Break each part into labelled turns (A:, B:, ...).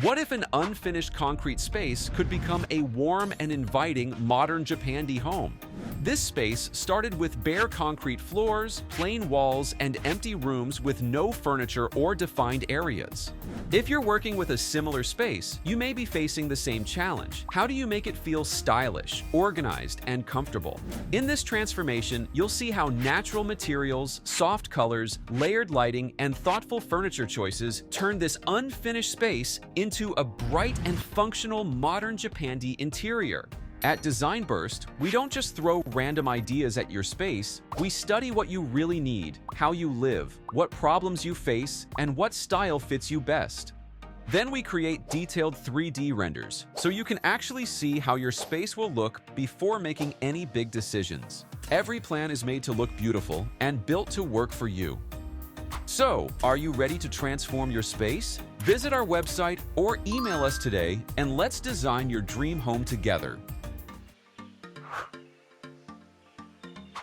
A: What if an unfinished concrete space could become a warm and inviting modern Japandi home? This space started with bare concrete floors, plain walls, and empty rooms with no furniture or defined areas. If you're working with a similar space, you may be facing the same challenge. How do you make it feel stylish, organized, and comfortable? In this transformation, you'll see how natural materials, soft colors, layered lighting, and thoughtful furniture choices turn this unfinished space into a bright and functional modern Japandi interior. At Design Burst, we don't just throw random ideas at your space, we study what you really need, how you live, what problems you face, and what style fits you best. Then we create detailed 3D renders, so you can actually see how your space will look before making any big decisions. Every plan is made to look beautiful and built to work for you. So, are you ready to transform your space? Visit our website or email us today and let's design your dream home together.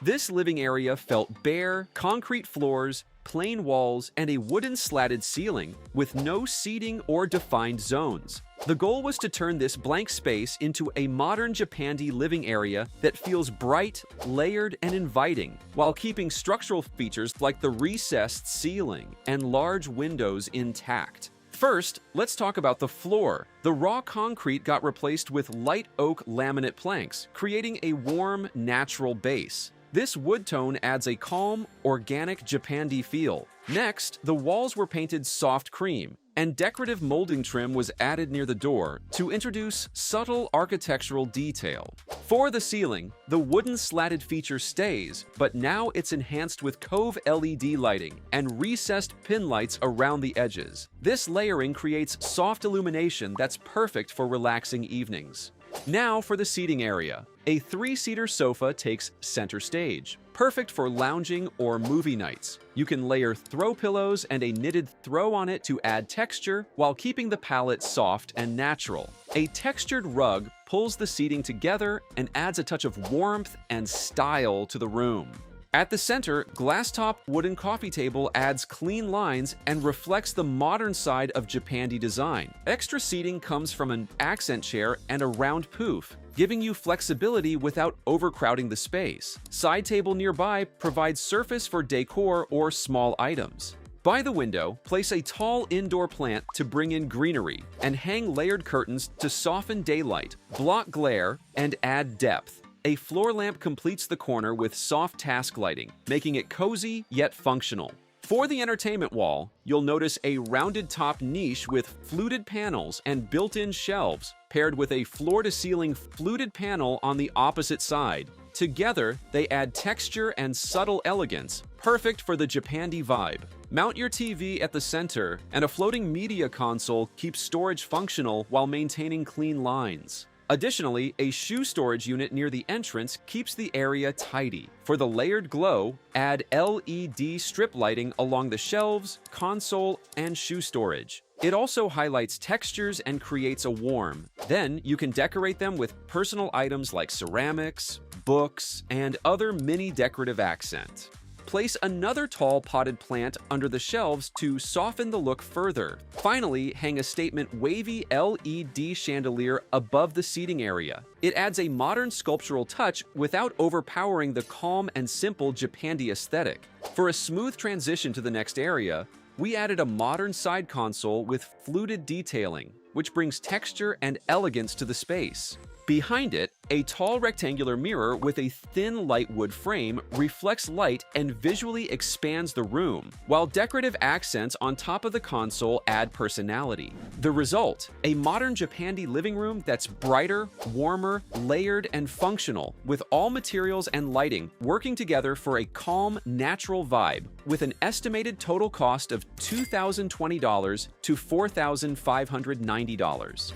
A: This living area felt bare, concrete floors, plain walls, and a wooden slatted ceiling with no seating or defined zones. The goal was to turn this blank space into a modern Japandi living area that feels bright, layered, and inviting, while keeping structural features like the recessed ceiling and large windows intact. First, let's talk about the floor. The raw concrete got replaced with light oak laminate planks, creating a warm, natural base. This wood tone adds a calm, organic Japandi feel. Next, the walls were painted soft cream, and decorative molding trim was added near the door to introduce subtle architectural detail. For the ceiling, the wooden slatted feature stays, but now it's enhanced with cove LED lighting and recessed pin lights around the edges. This layering creates soft illumination that's perfect for relaxing evenings. Now for the seating area. A 3-seater sofa takes center stage, perfect for lounging or movie nights. You can layer throw pillows and a knitted throw on it to add texture while keeping the palette soft and natural. A textured rug pulls the seating together and adds a touch of warmth and style to the room. At the center, glass-top wooden coffee table adds clean lines and reflects the modern side of Japandi design. Extra seating comes from an accent chair and a round poof, giving you flexibility without overcrowding the space. Side table nearby provides surface for decor or small items. By the window, place a tall indoor plant to bring in greenery, and hang layered curtains to soften daylight, block glare, and add depth. A floor lamp completes the corner with soft task lighting, making it cozy yet functional. For the entertainment wall, you'll notice a rounded top niche with fluted panels and built-in shelves, paired with a floor-to-ceiling fluted panel on the opposite side. Together, they add texture and subtle elegance, perfect for the Japandi vibe. Mount your TV at the center, and a floating media console keeps storage functional while maintaining clean lines. Additionally, a shoe storage unit near the entrance keeps the area tidy. For the layered glow, add LED strip lighting along the shelves, console, and shoe storage. It also highlights textures and creates a warm. Then you can decorate them with personal items like ceramics, books, and other mini decorative accent. Place another tall potted plant under the shelves to soften the look further. Finally, hang a statement wavy LED chandelier above the seating area. It adds a modern sculptural touch without overpowering the calm and simple Japandi aesthetic. For a smooth transition to the next area, we added a modern side console with fluted detailing, which brings texture and elegance to the space. Behind it, a tall rectangular mirror with a thin light wood frame reflects light and visually expands the room, while decorative accents on top of the console add personality. The result, a modern Japandi living room that's brighter, warmer, layered, and functional, with all materials and lighting working together for a calm, natural vibe, with an estimated total cost of $2,020 to $4,590.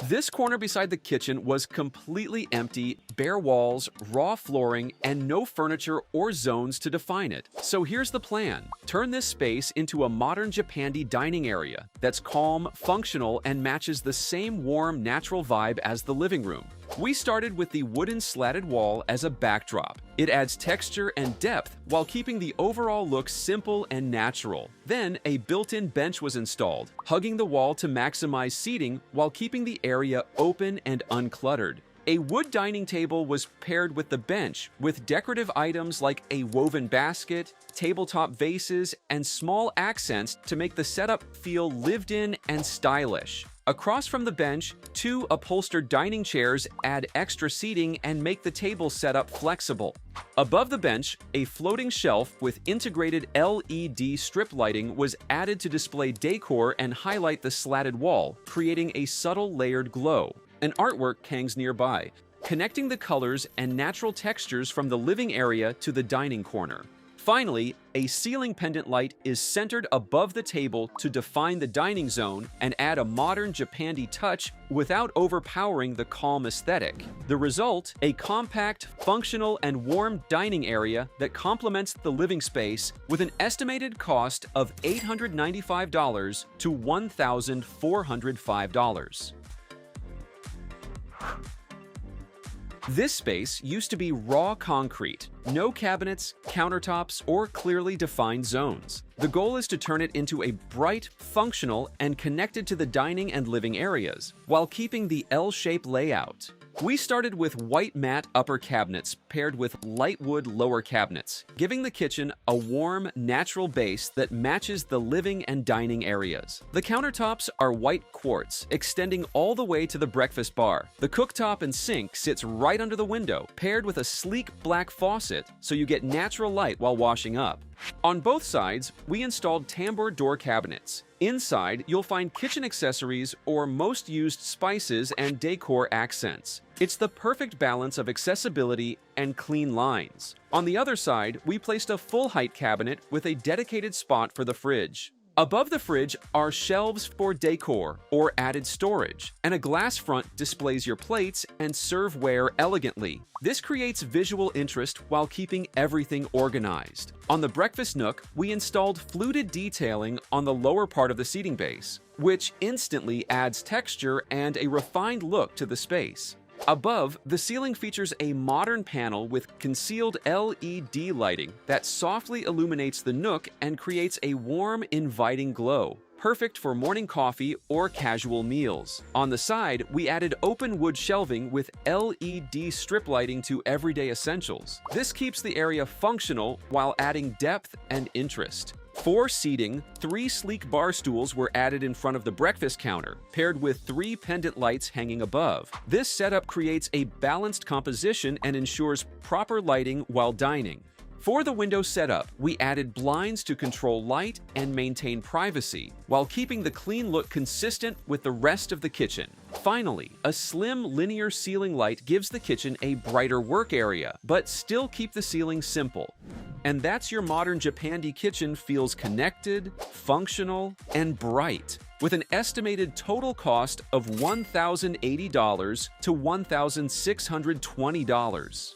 A: This corner beside the kitchen was completely empty, bare walls, raw flooring, and no furniture or zones to define it. So here's the plan. Turn this space into a modern Japandi dining area that's calm, functional, and matches the same warm, natural vibe as the living room. We started with the wooden slatted wall as a backdrop. It adds texture and depth while keeping the overall look simple and natural. Then, a built-in bench was installed, hugging the wall to maximize seating while keeping the area open and uncluttered. A wood dining table was paired with the bench, with decorative items like a woven basket, tabletop vases, and small accents to make the setup feel lived in and stylish. Across from the bench, 2 upholstered dining chairs add extra seating and make the table setup flexible. Above the bench, a floating shelf with integrated LED strip lighting was added to display decor and highlight the slatted wall, creating a subtle layered glow. An artwork hangs nearby, connecting the colors and natural textures from the living area to the dining corner. Finally, a ceiling pendant light is centered above the table to define the dining zone and add a modern Japandi touch without overpowering the calm aesthetic. The result, a compact, functional, and warm dining area that complements the living space with an estimated cost of $895 to $1,405. This space used to be raw concrete, no cabinets, countertops, or clearly defined zones. The goal is to turn it into a bright, functional, and connected to the dining and living areas, while keeping the L-shaped layout. We started with white matte upper cabinets paired with light wood lower cabinets, giving the kitchen a warm, natural base that matches the living and dining areas. The countertops are white quartz, extending all the way to the breakfast bar. The cooktop and sink sits right under the window, paired with a sleek black faucet so you get natural light while washing up. On both sides, we installed tambour door cabinets. Inside, you'll find kitchen accessories or most used spices and decor accents. It's the perfect balance of accessibility and clean lines. On the other side, we placed a full-height cabinet with a dedicated spot for the fridge. Above the fridge are shelves for decor or added storage, and a glass front displays your plates and serveware elegantly. This creates visual interest while keeping everything organized. On the breakfast nook, we installed fluted detailing on the lower part of the seating base, which instantly adds texture and a refined look to the space. Above, the ceiling features a modern panel with concealed LED lighting that softly illuminates the nook and creates a warm, inviting glow, perfect for morning coffee or casual meals. On the side, we added open wood shelving with LED strip lighting to everyday essentials. This keeps the area functional while adding depth and interest. For seating, 3 sleek bar stools were added in front of the breakfast counter, paired with 3 pendant lights hanging above. This setup creates a balanced composition and ensures proper lighting while dining. For the window setup, we added blinds to control light and maintain privacy, while keeping the clean look consistent with the rest of the kitchen. Finally, a slim linear ceiling light gives the kitchen a brighter work area, but still keep the ceiling simple. And that's your modern Japandi kitchen feels connected, functional, and bright, with an estimated total cost of $1,080 to $1,620.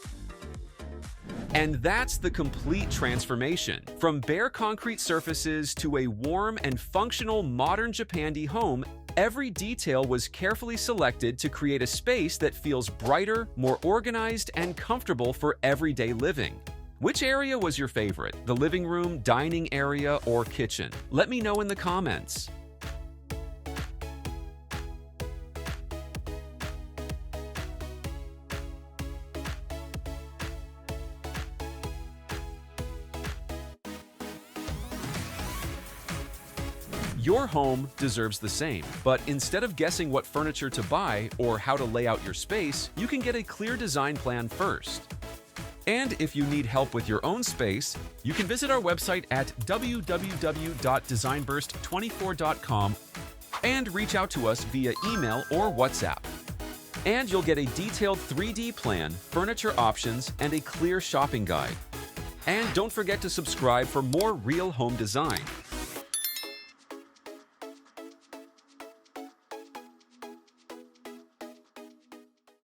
A: And that's the complete transformation. From bare concrete surfaces to a warm and functional modern Japandi home, every detail was carefully selected to create a space that feels brighter, more organized, and comfortable for everyday living. Which area was your favorite? The living room, dining area, or kitchen? Let me know in the comments. Your home deserves the same, but instead of guessing what furniture to buy or how to lay out your space, you can get a clear design plan first. And if you need help with your own space, you can visit our website at www.designburst24.com and reach out to us via email or WhatsApp. And you'll get a detailed 3D plan, furniture options, and a clear shopping guide. And don't forget to subscribe for more real home design.